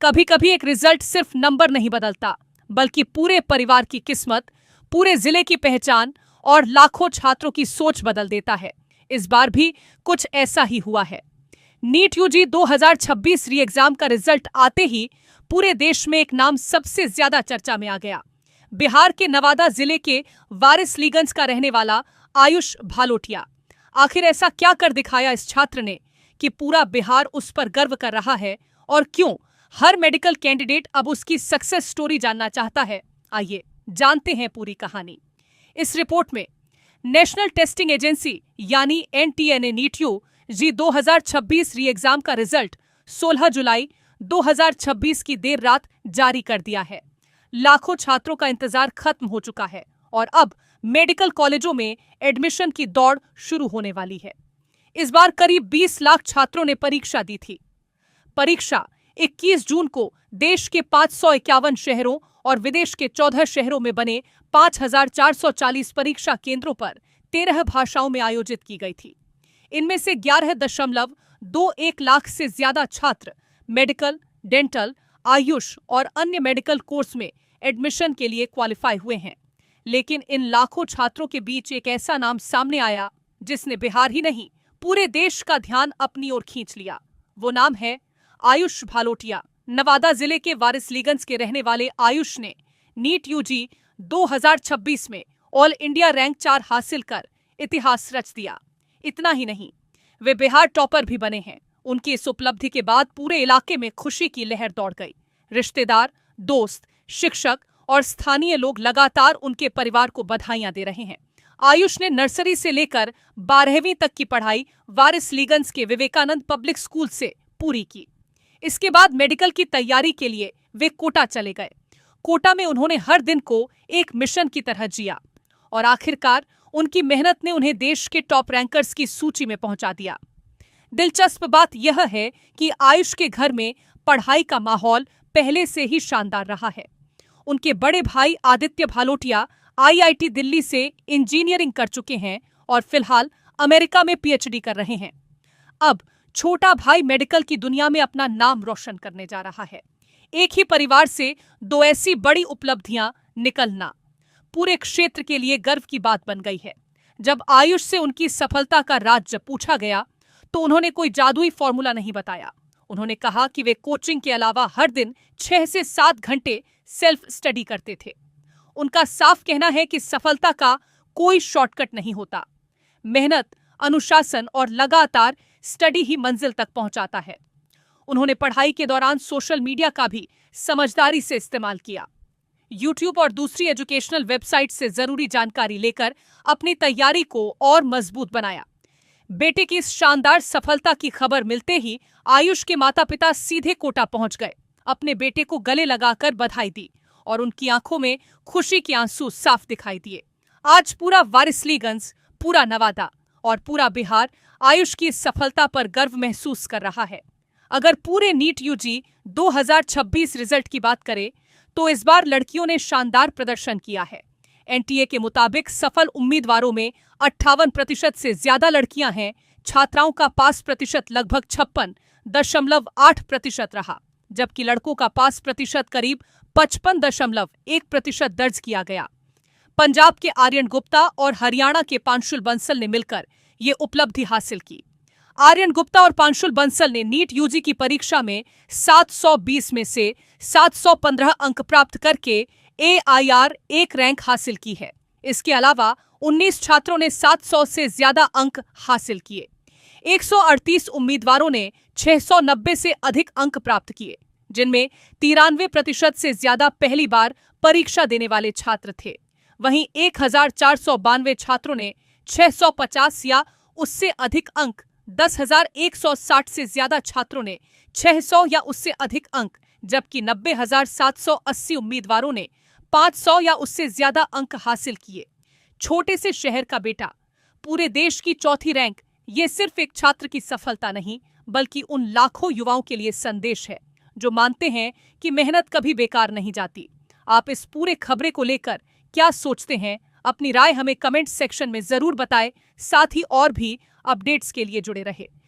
कभी कभी एक रिजल्ट सिर्फ नंबर नहीं बदलता, बल्कि पूरे परिवार की किस्मत, पूरे जिले की पहचान और लाखों छात्रों की सोच बदल देता है। इस बार भी कुछ ऐसा ही हुआ है। नीट यूजी 2026 री एग्जाम का रिजल्ट आते ही पूरे देश में एक नाम सबसे ज्यादा चर्चा में आ गया। बिहार के नवादा जिले के वारिसलीगंज का रहने वाला आयुष भालोटिया। आखिर ऐसा क्या कर दिखाया इस छात्र ने कि पूरा बिहार उस पर गर्व कर रहा है, और क्यों हर मेडिकल कैंडिडेट अब उसकी सक्सेस स्टोरी जानना चाहता है? आइए जानते हैं पूरी कहानी। इस रिपोर्ट में नेशनल टेस्टिंग एजेंसी यानी एनटीए ने नीट यूजी 2026 री एग्जाम का रिजल्ट 16 जुलाई 2026 की देर रात जारी कर दिया है। लाखों छात्रों का इंतजार खत्म हो चुका है और अब मेडिकल कॉलेजों में एडमिशन की दौड़ शुरू होने वाली है। इस बार करीब 20 लाख छात्रों ने परीक्षा दी थी। परीक्षा 21 जून को देश के 551 शहरों और विदेश के 14 शहरों में बने 5440 परीक्षा केंद्रों पर 13 भाषाओं में आयोजित की गई थी। इनमें से 11.21 लाख से ज्यादा छात्र मेडिकल, डेंटल, आयुष और अन्य मेडिकल कोर्स में एडमिशन के लिए क्वालिफाई हुए हैं। लेकिन इन लाखों छात्रों के बीच एक ऐसा नाम सामने आया जिसने बिहार ही नहीं, पूरे देश का ध्यान अपनी ओर खींच लिया। वो नाम है आयुष भालोटिया। नवादा जिले के वारिसलीगंज के रहने वाले आयुष ने नीट यूजी 2026 में ऑल इंडिया रैंक 4 हासिल कर इतिहास रच दिया। इतना ही नहीं, वे बिहार टॉपर भी बने हैं। उनकी इस उपलब्धि के बाद पूरे इलाके में खुशी की लहर दौड़ गई। रिश्तेदार, दोस्त, शिक्षक और स्थानीय लोग लगातार उनके परिवार को बधाइयां दे रहे हैं। आयुष ने नर्सरी से लेकर 12वीं तक की पढ़ाई वारिसलीगंज के विवेकानंद पब्लिक स्कूल से पूरी की। इसके बाद मेडिकल की तैयारी के लिए वे कोटा चले गए। कोटा में उन्होंने हर दिन को एक मिशन की तरह जिया और आखिरकार उनकी मेहनत ने उन्हें देश के टॉप रैंकर्स की सूची में पहुंचा दिया। दिलचस्प बात यह है कि आयुष के घर में पढ़ाई का माहौल पहले से ही शानदार रहा है। उनके बड़े भाई आदित्य भालोटिया आईआईटी दिल्ली से इंजीनियरिंग कर चुके हैं और फिलहाल अमेरिका में पीएचडी कर रहे हैं। अब छोटा भाई मेडिकल की दुनिया में अपना नाम रोशन करने जा रहा है। एक ही परिवार से दो ऐसी बड़ी उपलब्धियां निकलना पूरे क्षेत्र के लिए गर्व की बात बन गई है। जब आयुष से उनकी सफलता का राज पूछा गया तो उन्होंने कोई जादुई फॉर्मूला नहीं बताया। उन्होंने कहा कि वे कोचिंग के अलावा हर दिन 6 से 7 घंटे सेल्फ स्टडी करते थे। उनका साफ कहना है कि सफलता का कोई शॉर्टकट नहीं होता। मेहनत, अनुशासन और लगातार स्टडी ही मंजिल तक पहुंचाता है। उन्होंने पढ़ाई के दौरान सोशल मीडिया का भी समझदारी से इस्तेमाल किया। यूट्यूब और दूसरी एजुकेशनल वेबसाइट से जरूरी जानकारी लेकर अपनी तैयारी को और मजबूत बनाया। बेटे की इस शानदार सफलता की खबर मिलते ही आयुष के माता पिता सीधे कोटा पहुंच गए, अपने बेटे को गले लगाकर बधाई दी और उनकी आंखों में खुशी के आंसू साफ दिखाई दिए। आज पूरा वारिसलीगंज, पूरा नवादा और पूरा बिहार आयुष की सफलता पर गर्व महसूस कर रहा है। अगर पूरे नीट यूजी 2026 रिजल्ट की बात करें तो इस बार लड़कियों ने शानदार प्रदर्शन किया है। एनटीए के मुताबिक सफल उम्मीदवारों में 58% से ज्यादा लड़कियां हैं। छात्राओं का पास प्रतिशत लगभग 56.8% रहा, जबकि लड़कों का पास प्रतिशत करीब 55.1% दर्ज किया गया। पंजाब के आर्यन गुप्ता और हरियाणा के पांशुल बंसल ने मिलकर ये उपलब्धि हासिल की। आर्यन गुप्ता और पांशुल बंसल ने नीट यूजी की परीक्षा में 720 में से 715 अंक प्राप्त करके AIR 1 रैंक हासिल की है। इसके अलावा 19 छात्रों ने 700 से ज्यादा अंक हासिल किए। 138 उम्मीदवारों ने 690 से अधिक अंक प्राप्त किए, जिनमें 93% से ज्यादा पहली बार परीक्षा देने वाले छात्र थे। वहीं 1492 छात्रों ने 650 या उससे अधिक अंक, 10,160 से ज्यादा छात्रों ने 600 या उससे अधिक अंक, जबकि 90,780 उम्मीदवारों ने 500 या उससे ज्यादा अंक हासिल किए। छोटे से शहर का बेटा, पूरे देश की चौथी रैंक, ये सिर्फ एक छात्र की सफलता नहीं, बल्कि उन लाखों युवाओं के लिए संदेश है जो मानते हैं कि मेहनत कभी बेकार नहीं जाती। आप इस पूरे खबरे को लेकर क्या सोचते हैं? अपनी राय हमें कमेंट सेक्शन में जरूर बताएं। साथ ही और भी अपडेट्स के लिए जुड़े रहे।